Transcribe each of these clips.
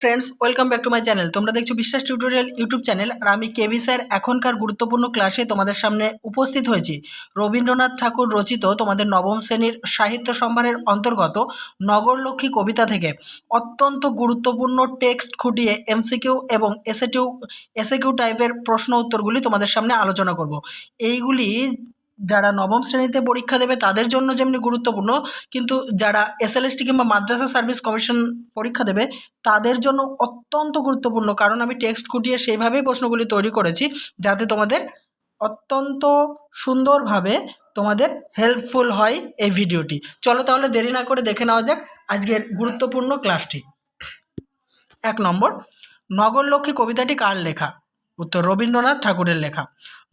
Friends, welcome back to my channel. তোমরা দেখছো বিশ্বাস টিউটোরিয়াল ইউটিউব চ্যানেল। আর আমি কেভি স্যার এখনকার গুরুত্বপূর্ণ ক্লাসে তোমাদের সামনে উপস্থিত হয়েছি। রবীন্দ্রনাথ ঠাকুর রচিত তোমাদের নবম শ্রেণীর সাহিত্য সম্ভারের অন্তর্গত নগরলক্ষ্মী কবিতা থেকে অত্যন্ত গুরুত্বপূর্ণ টেক্সট খুঁটিয়ে এমসিকিউ এবং এসএকিউ টাইপের প্রশ্ন উত্তরগুলি তোমাদের সামনে আলোচনা করব। এইগুলি যারা নবম শ্রেণীতে পরীক্ষা দেবে তাদের জন্য যেমনি গুরুত্বপূর্ণ, কিন্তু যারা এসএলএসটি কিংবা মাদ্রাসা সার্ভিস কমিশন পরীক্ষা দেবে তাদের জন্য অত্যন্ত গুরুত্বপূর্ণ। কারণ আমি টেক্সট খুঁটিয়ে সেইভাবেই প্রশ্নগুলি তৈরি করেছি যাতে তোমাদের অত্যন্ত সুন্দরভাবে তোমাদের হেল্পফুল হয় এই ভিডিওটি। চলো তাহলে দেরি না করে দেখে নেওয়া যাক আজকের গুরুত্বপূর্ণ ক্লাসটি। 1 নম্বর, নগরলক্ষ্মী কবিতাটি কার লেখা? উত্তর, রবীন্দ্রনাথ ঠাকুরের লেখা।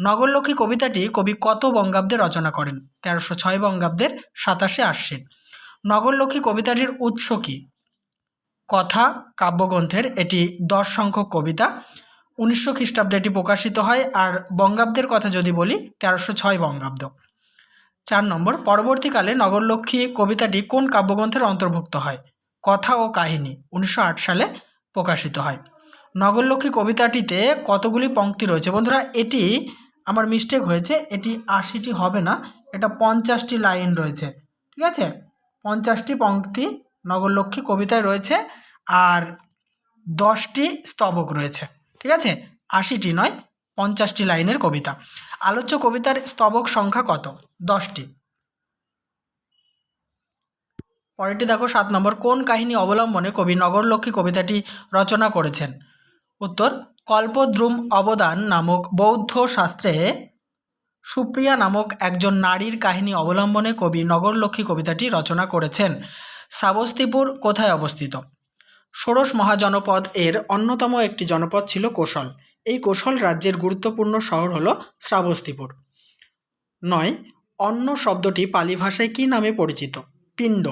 নগরলক্ষ্মী কবিতাটি কবি কত বঙ্গাব্দে রচনা করেন? 1306 বঙ্গাব্দের 27শে আশ্বিন। নগরলক্ষ্মী কবিতাটির উৎস কী? কথা কাব্যগ্রন্থের এটি 10 সংখ্যক কবিতা। 1900 খ্রিস্টাব্দে এটি প্রকাশিত হয়। আর বঙ্গাব্দের কথা যদি বলি 1306 বঙ্গাব্দ। 4 নম্বর, পরবর্তীকালে নগরলক্ষ্মী কবিতাটি কোন কাব্যগ্রন্থের অন্তর্ভুক্ত হয়? কথা ও কাহিনী 1908 সালে প্রকাশিত হয়। নগরলক্ষ্মী কবিতাটিতে কতগুলি পংক্তি রয়েছে? বন্ধুরা, এটি আমার মিস্টেক হয়েছে, এটি 80টি হবে না, এটা 50টি লাইন রয়েছে। ঠিক আছে, 50টি পংক্তি নগরলক্ষ্মী কবিতায় রয়েছে আর 10টি স্তবক রয়েছে। ঠিক আছে, 80টি নয়, 50টি লাইনের কবিতা। আলোচ্য কবিতার স্তবক সংখ্যা কত? 10টি। পরেরটি দেখো, 7 নম্বর, কোন কাহিনী অবলম্বনে কবি নগরলক্ষ্মী কবিতাটি রচনা করেছেন? উত্তর, কল্পদ্রুম অবদান নামক বৌদ্ধ শাস্ত্রে সুপ্রিয়া নামক একজন নারীর কাহিনী অবলম্বনে কবি নগরলক্ষ্মী কবিতাটি রচনা করেছেন। শ্রাবস্তিপুর কোথায় অবস্থিত? ষোড়শ মহাজনপদ এর অন্যতম একটি জনপদ ছিল কোশল। এই কোশল রাজ্যের গুরুত্বপূর্ণ শহর হল শ্রাবস্তিপুর। 9, অন্ন শব্দটি পালি ভাষায় কী নামে পরিচিত? পিণ্ড।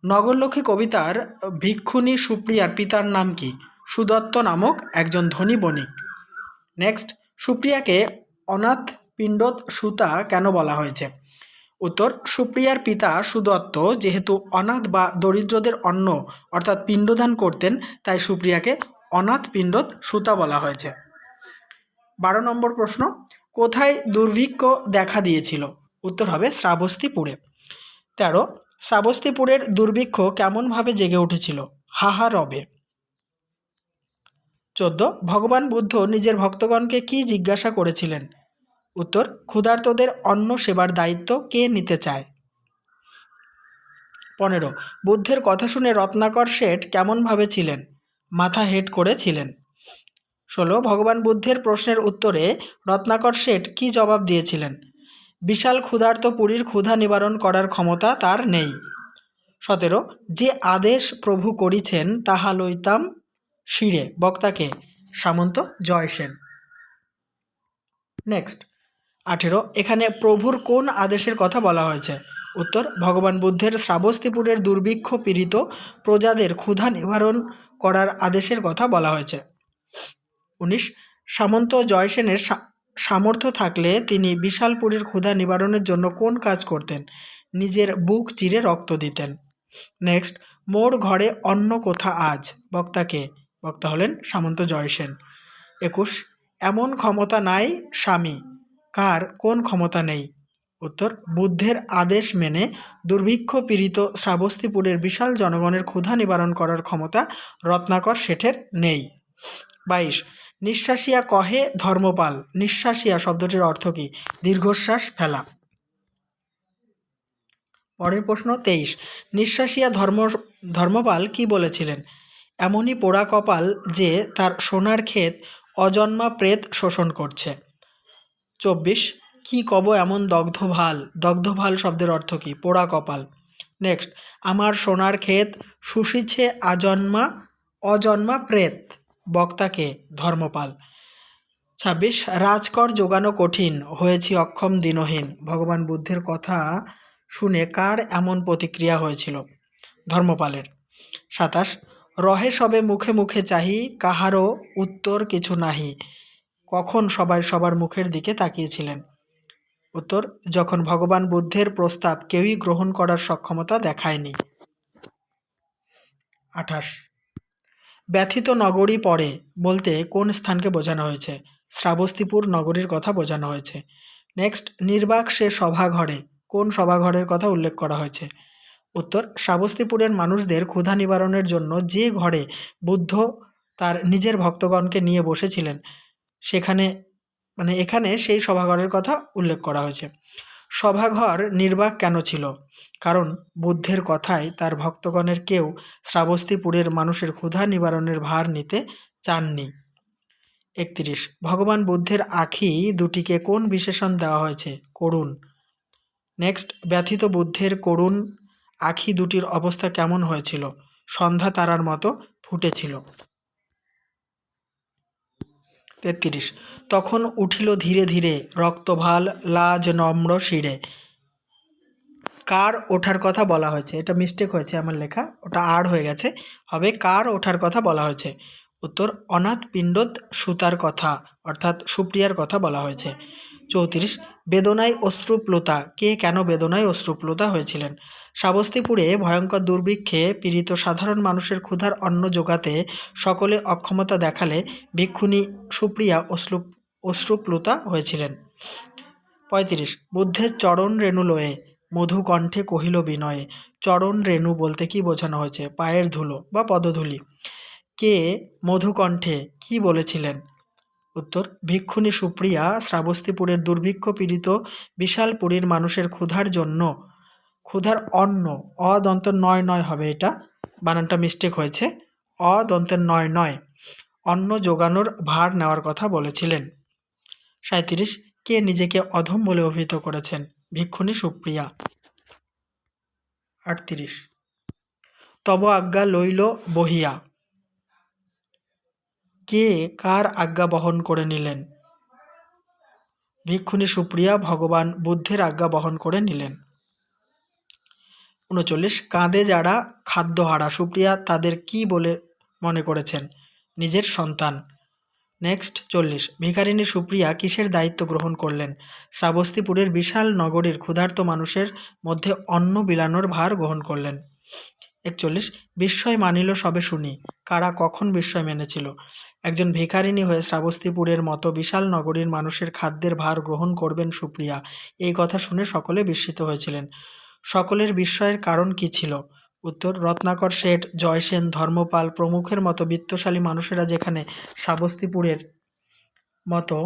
নগরলক্ষ্মী কবিতার ভিক্ষুণী সুপ্রিয়ার পিতার নাম কি? সুদত্ত নামক একজন ধনী বণিক। নেক্সট, সুপ্রিয়াকে অনাথ পিণ্ডত সুতা কেন বলা হয়েছে? উত্তর, সুপ্রিয়ার পিতা সুদত্ত যেহেতু অনাথ বা দরিদ্রদের অন্ন অর্থাৎ পিণ্ডদান করতেন, তাই সুপ্রিয়াকে অনাথ পিণ্ডত সুতা বলা হয়েছে। 12 নম্বর প্রশ্ন, কোথায় দুর্ভিক্ষ দেখা দিয়েছিল? উত্তর হবে শ্রাবস্তিপুরে। 13, শ্রাবস্তিপুরের দুর্ভিক্ষ কেমনভাবে জেগে উঠেছিল? হাহা রবে। 14, ভগবান বুদ্ধ নিজের ভক্তগণকে কি জিজ্ঞাসা করেছিলেন? উত্তর, ক্ষুধার্তদের অন্ন সেবার দায়িত্ব কে নিতে চায়? 15, বুদ্ধের কথা শুনে রত্নাকর শেঠ কেমনভাবে ছিলেন? মাথা হেঁট করে ছিলেন। 16, ভগবান বুদ্ধের প্রশ্নের উত্তরে রত্নাকর শেঠ কি জবাব দিয়েছিলেন? বিশাল ক্ষুধার্ত পুরীর ক্ষুধা নিবারণ করার ক্ষমতা তার নেই। 17, যে আদেশ প্রভু করিছেন তাহা লইতাম শিরে, বক্তাকে? সামন্ত জয়সেন। নেক্সট, 18, এখানে প্রভুর কোন আদেশের কথা বলা হয়েছে? উত্তর, ভগবান বুদ্ধের শ্রাবস্তিপুরের দুর্ভিক্ষ পীড়িত প্রজাদের ক্ষুধা নিবারণ করার আদেশের কথা বলা হয়েছে। 19, সামন্ত জয়সেনের সামর্থ্য থাকলে তিনি বিশালপুরীর ক্ষুধা নিবারণের জন্য কোন কাজ করতেন? নিজের বুক চিরে রক্ত দিতেন। নেক্সট, মোর ঘরে অন্ন কোথা আজ, বক্তাকে? বক্তা হলেন সামন্ত জয়সেন। 21, এমন ক্ষমতা নাই স্বামী, কার কোন ক্ষমতা নেই? উত্তর, বুদ্ধের আদেশ মেনে দুর্ভিক্ষ পীড়িত শ্রাবস্তিপুরের বিশাল জনগণের ক্ষুধা নিবারণ করার ক্ষমতা রত্নাকর শেঠের নেই। 22, নিঃশ্বাসিয়া কহে ধর্মপাল, নিঃশ্বাসিয়া শব্দটির অর্থ কী? দীর্ঘশ্বাস ফেলা। পরের প্রশ্ন 23, নিঃশ্বাসিয়া ধর্মপাল কি বলেছিলেন? এমনই পোড়া কপাল যে তার সোনার ক্ষেত অজন্মা প্রেত শোষণ করছে। 24, কি কব এমন দগ্ধভাল, দগ্ধভাল শব্দের অর্থ কী? পোড়া কপাল। নেক্সট, আমার সোনার ক্ষেত শুষিছে অজন্মা প্রেত, বক্তাকে? ধর্মপাল। 26, রাজকর যোগানো কঠিন, হয়েছি অক্ষম দিনহীন, ভগবান বুদ্ধের কথা শুনে কার এমন প্রতিক্রিয়া হয়েছিল? ধর্মপালের। 27, রহে সবে মুখে মুখে চাহি, কাহারও উত্তর কিছু নাহি, কখন সবাই সবার মুখের দিকে তাকিয়েছিলেন? উত্তর, যখন ভগবান বুদ্ধের প্রস্তাব কেউই গ্রহণ করার সক্ষমতা দেখায়নি। 28, ব্যথিত নগরী পরে বলতে কোন স্থানকে বোঝানো হয়েছে? শ্রাবস্তিপুর নগরীর কথা বোঝানো হয়েছে। নেক্সট, নির্বাক সে সভাঘরে কোন সভাঘরের কথা উল্লেখ করা হয়েছে? উত্তর, শ্রাবস্তিপুরের মানুষদের ক্ষুধা নিবারণের জন্য যে ঘরে বুদ্ধ তার নিজের ভক্তগণকে নিয়ে বসেছিলেন সেখানে এখানে সেই সভাঘরের কথা উল্লেখ করা হয়েছে। সভাঘর নির্বাক কেন ছিল? কারণ বুদ্ধের কথায় তার ভক্তগণের কেউ শ্রাবস্তিপুরের মানুষের ক্ষুধা নিবারণের ভার নিতে চাননি। 31, ভগবান বুদ্ধের আঁখি দুটিকে কোন বিশেষণ দেওয়া হয়েছে? করুণ। নেক্সট, ব্যথিত বুদ্ধের করুণ আঁখি দুটির অবস্থা কেমন হয়েছিল? সন্ধ্যা তারার মতো ফুটেছিল। 33, তখন উঠিল ধীরে ধীরে রক্তভাল লাজ নম্র শিরে কার ওঠার কথা বলা হয়েছে? এটা মিস্টেক হয়েছে আমার লেখা, ওটা আর হয়ে গেছে, হবে কার ওঠার কথা বলা হয়েছে? উত্তর, অনাথ পিণ্ডত সুতার কথা অর্থাৎ সুপ্রিয়ার কথা বলা হয়েছে। 34, বেদনায় অশ্রুপ্লতা কে কেন বেদনায় অশ্রুপ্লতা হয়েছিলেন? শ্রাবস্তিপুরে ভয়ঙ্কর দুর্ভিক্ষে পীড়িত সাধারণ মানুষের ক্ষুধার অন্ন জোগাতে সকলে অক্ষমতা দেখালে ভিক্ষুণী সুপ্রিয়া অশ্রুপ্লুতা হয়েছিলেন। 35, বুদ্ধের চরণ রেণু লয়ে মধু কণ্ঠে কহিল বিনয়ে চরণ রেণু বলতে কি বোঝানো হয়েছে? পায়ের ধুলো বা পদধূলি। কে মধুকণ্ঠে কি বলেছিলেন? উত্তর, ভিক্ষুণী সুপ্রিয়া শ্রাবস্তিপুরের দুর্ভিক্ষ পীড়িত বিশাল পুরীর মানুষের ক্ষুধার অন্ন অদন্তের নয় নয় হবে, এটা বানানটা মিস্টেক হয়েছে, অদন্তের নয় নয় অন্ন যোগানোর ভার নেওয়ার কথা বলেছিলেন। 37, কে নিজেকে অধম বলে অভিহিত করেছেন? ভিক্ষুণী সুপ্রিয়া। 38, তব আজ্ঞা লইল বহিয়া কে কার আজ্ঞা বহন করে নিলেন? ভিক্ষুণী সুপ্রিয়া ভগবান বুদ্ধের আজ্ঞা বহন করে নিলেন। 39, কাঁধে যারা খাদ্যহারা সুপ্রিয়া তাদের কি বলে মনে করেছেন? নিজের সন্তান। নেক্সট 40, ভিখারিণী সুপ্রিয়া কিসের দায়িত্ব গ্রহণ করলেন? শ্রাবস্তিপুরের বিশাল নগরীর ক্ষুধার্ত মানুষের মধ্যে অন্ন বিলানোর ভার গ্রহণ করলেন। 41, বিস্ময় মানিল সবে শুনি কারা কখন বিস্ময় মেনেছিল? একজন ভিখারিণী হয়ে শ্রাবস্তিপুরের মতো বিশাল নগরীর মানুষের খাদ্যের ভার গ্রহণ করবেন সুপ্রিয়া, এই কথা শুনে সকলে বিস্মিত হয়েছিলেন। সকলের বিস্ময়ের কারণ কি ছিল? উত্তর, রত্নাকর শেঠ, জয়সেন, ধর্মপাল প্রমুখের মতো বিত্তশালী মানুষেরা যেখানে শ্রাবস্তিপুরের মতো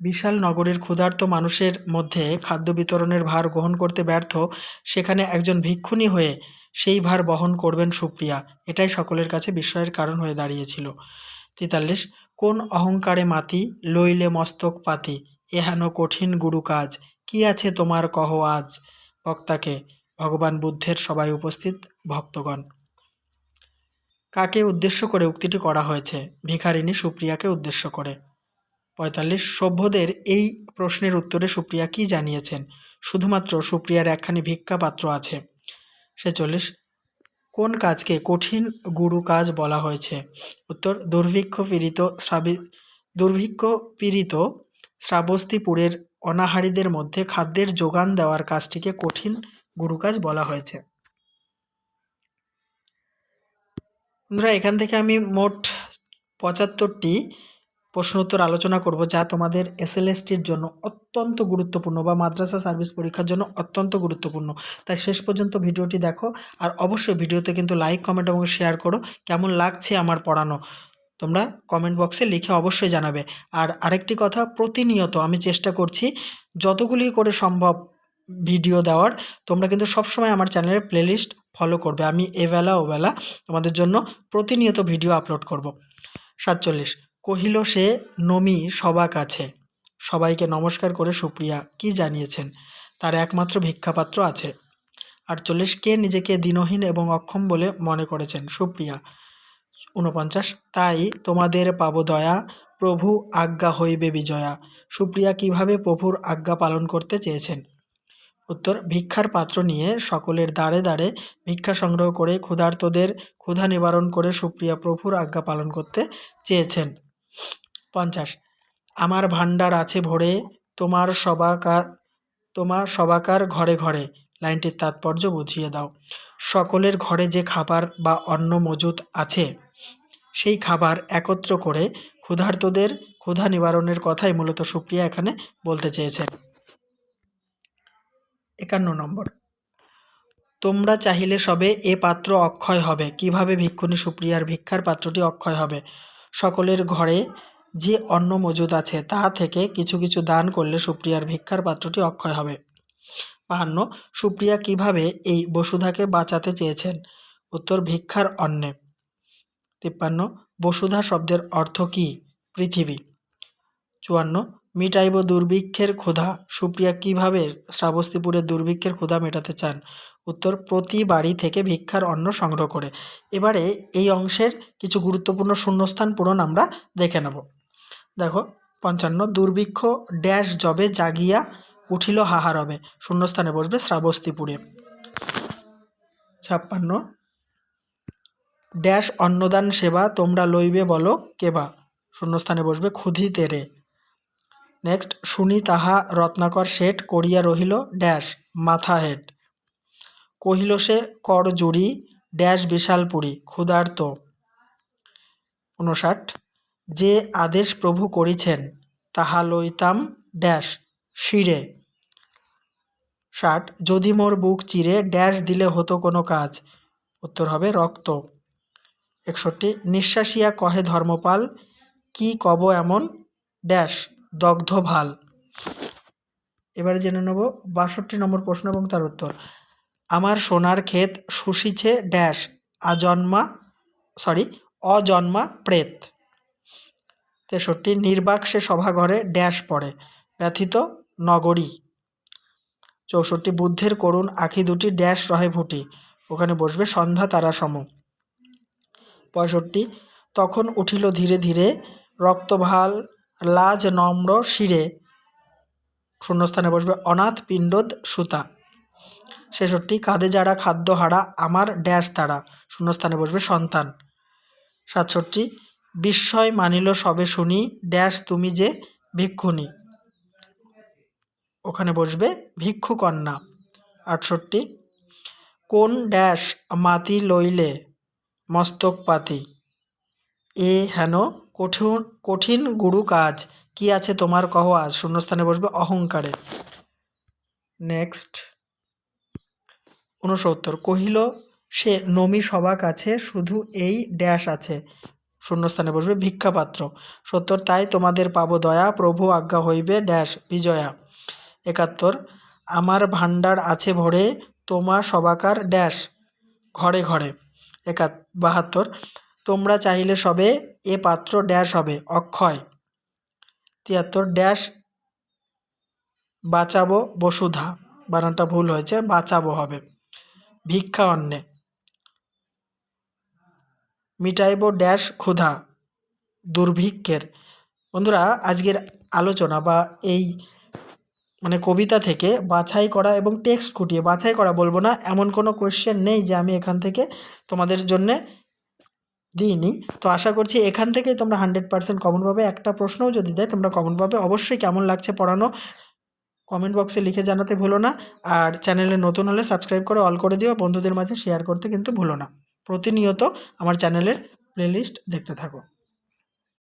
বিশাল নগরীর ক্ষুধার্ত মানুষের মধ্যে খাদ্য বিতরণের ভার গ্রহণ করতে ব্যর্থ, সেখানে একজন ভিক্ষুণী হয়ে সেই ভার বহন করবেন সুপ্রিয়া, এটাই সকলের কাছে বিস্ময়ের কারণ হয়ে দাঁড়িয়েছিল। 43, কোন অহংকারে মাতি লইলে মস্তক পাতি এহেন কঠিন গুরু কাজ কি আছে তোমার কহ আজ? বক্তাকে ভগবান বুদ্ধের সবাই উপস্থিত ভক্তগণ। কাকে উদ্দেশ্য করে উক্তিটি করা হয়েছে? ভিখারিণী সুপ্রিয়াকে উদ্দেশ্য করে। 45, সভ্যদের এই প্রশ্নের উত্তরে সুপ্রিয়া কি জানিয়েছেন? শুধুমাত্র সুপ্রিয়ার একখানি ভিক্ষা পাত্র আছে। 46, কোন কাজকে কঠিন গুরু কাজ বলা হয়েছে? উত্তর, দুর্ভিক্ষ পীড়িত শ্রাবস্তিপুরের অনাহারীদের মধ্যে খাদ্যের যোগান দেওয়ার কাজটিকে কঠিন গুরু কাজ বলা হয়েছে। বন্ধুরা, এখান থেকে আমি মোট 75টি প্রশ্ন উত্তর আলোচনা করব যা তোমাদের এসএলএসটির জন্য অত্যন্ত গুরুত্বপূর্ণ বা মাদ্রাসা সার্ভিস পরীক্ষার জন্য অত্যন্ত গুরুত্বপূর্ণ। তাই শেষ পর্যন্ত ভিডিওটি দেখো, আর অবশ্যই ভিডিওতে কিন্তু লাইক, কমেন্ট এবং শেয়ার করো। কেমন লাগছে আমার পড়ানো তোমরা কমেন্ট বক্সে লিখে অবশ্যই জানাবে। আর আরেকটি কথা, প্রতিনিয়ত আমি চেষ্টা করছি যতগুলি করে সম্ভব ভিডিও দেওয়ার। তোমরা কিন্তু সবসময় আমার চ্যানেলের প্লেলিস্ট ফলো করবে, আমি এবেলা ওবেলা তোমাদের জন্য প্রতিনিয়ত ভিডিও আপলোড করব। 47, কহিল সে নমি সবা কাছে সবাইকে নমস্কার করে সুপ্রিয়া কি জানিয়েছেন? তার একমাত্র ভিক্ষাপাত্র আছে। 48, কে নিজেকে দীনহীন এবং অক্ষম বলে মনে করেছেন? সুপ্রিয়া। 49, তাই তোমাদের পাব দয়া প্রভু আজ্ঞা হইবে বিজয়া সুপ্রিয়া কিভাবে প্রভুর আজ্ঞা পালন করতে চেয়েছেন? উত্তর, ভিক্ষার পাত্র নিয়ে সকলের দ্বারে দ্বারে ভিক্ষা সংগ্রহ করে ক্ষুধার্তদের ক্ষুধা নিবারণ করে সুপ্রিয়া প্রভুর আজ্ঞা পালন করতে চেয়েছেন। 50, আমার ভাণ্ডার আছে ভরে তোমার সবাকার ঘরে ঘরে লাইনটির তাৎপর্য বুঝিয়ে দাও। সকলের ঘরে যে খাবার বা অন্ন মজুদ আছে সেই খাবার একত্র করে ক্ষুধার্তদের ক্ষুধা নিবারণের কথাই মূলত সুপ্রিয়া এখানে বলতে চেয়েছেন। 51 নম্বর, তোমরা চাহিলে সবে এ পাত্র অক্ষয় হবে। কিভাবে ভিক্ষুণী সুপ্রিয়ার ভিক্ষার পাত্রটি অক্ষয় হবে? সকলের ঘরে যে অন্ন মজুদ আছে তা থেকে কিছু কিছু দান করলে সুপ্রিয়ার ভিক্ষার পাত্রটি অক্ষয় হবে। 52, সুপ্রিয়া কিভাবে এই বসুধাকে বাঁচাতে চেয়েছেন? উত্তর, ভিক্ষার অন্নে। 53, বসুধা শব্দের অর্থ কী? পৃথিবী। 54, মিটাইব দুর্ভিক্ষের ক্ষুধা। সুপ্রিয়া কিভাবে শ্রাবস্তিপুরের দুর্ভিক্ষের ক্ষুধা মেটাতে চান? উত্তর, প্রতি বাড়ি থেকে ভিক্ষার অন্ন সংগ্রহ করে। এবারে এই অংশের কিছু গুরুত্বপূর্ণ শূন্যস্থান পূরণ আমরা দেখে নেব। দেখো, 55, দুর্ভিক্ষ ড্যাশ জবে জাগিয়া উঠিল হাহারবে। শূন্যস্থানে বসবে শ্রাবস্তিপুরে। 56, ড্যাশ অন্নদান সেবা তোমরা লইবে বলো কেবা। শূন্যস্থানে বসবে ক্ষুধিতেরে। নেক্সট, শুনি তাহা রত্নাকর শেঠ করিয়া রহিল ড্যাশ মাথা হেট। কহিল সে কর জুড়ি ড্যাশ বিশালপুরী ক্ষুধার্ত। 59, যে আদেশ প্রভু করিছেন তাহা লইতাম ড্যাশ শিরে। 60, যদি মোর বুক চিরে ড্যাশ দিলে হতো কোনো কাজ। উত্তর হবে রক্ত। 61, নিঃশ্বাসিয়া কহে ধর্মপাল কি কব এমন ড্যাশ দগ্ধ ভাল। এবারে জেনে নেব 62 নম্বর প্রশ্ন এবং তার উত্তর। আমার সোনার ক্ষেত শুষিছে ড্যাশ অজন্মা প্রেত। 63, নির্বাক সে সভাঘরে ড্যাশ পড়ে ব্যথিত নগরী। 64, বুদ্ধের করুণ আঁখি দুটি ড্যাশ রহে ফুটি। ওখানে বসবে সন্ধ্যা তারা সম। 65, তখন উঠিল ধীরে ধীরে রক্তভাল লাজ নম্র শিরে। শূন্যস্থানে বসবে অনাথ পিণ্ডদ সুতা। 66, কাঁধে যারা খাদ্য হারা আমার ড্যাশ তারা। শূন্যস্থানে বসবে সন্তান। 67, বিস্ময় মানিল সবে শুনি ড্যাশ তুমি যে ভিক্ষুণী। ওখানে বসবে ভিক্ষুকন্যা। 68, কোন ড্যাশ মাতি লইলে মস্তক পাতি এ হেন কঠিন গুরু কাজ কি আছে তোমার কহ আজ। শূন্যস্থানে বসবে অহংকারে। নেক্সট, 69, কহিল সে নমি সভা কাছে শুধু এই ড্যাশ আছে। শূন্যস্থানে বসবে ভিক্ষাপাত্র। 70, তাই তোমাদের পাবো দয়া প্রভু আজ্ঞা হইবে ড্যাশ বিজয়া। 71, আমার ভাণ্ডার আছে ভরে তোমা সবাকার ড্যাশ ঘরে ঘরে। 72, তোমরা চাহিলে সবে এ পাত্র ড্যাশ হবে অক্ষয়। 73, ড্যাশ বাঁচাবো বসুধা, বানানটা ভুল হয়েছে, বাঁচাবো হবে ভিক্ষা অন্নে। মিটাইব ড্যাশ ক্ষুধা দুর্ভিক্ষের। বন্ধুরা, আজকের আলোচনা বা এই কবিতা থেকে বাছাই করা এবং টেক্সট খুঁটিয়ে বাছাই করা বলবো না, এমন কোনো কোয়েশ্চেন নেই যে আমি এখান থেকে তোমাদের জন্যে দিইনি। তো আশা করছি এখান থেকেই তোমরা 100% কমন পাবে। একটা প্রশ্নও যদি দেয় তোমরা কমন পাবে। অবশ্যই কেমন লাগছে পড়ানো কমেন্ট বক্সে লিখে জানাতে ভুলো না। আর চ্যানেলে নতুন হলে সাবস্ক্রাইব করে অল করে দিও, বন্ধুদের মাঝে শেয়ার করতে কিন্তু ভুলো না। প্রতিনিয়ত আমার চ্যানেলের প্লেলিস্ট দেখতে থাকো।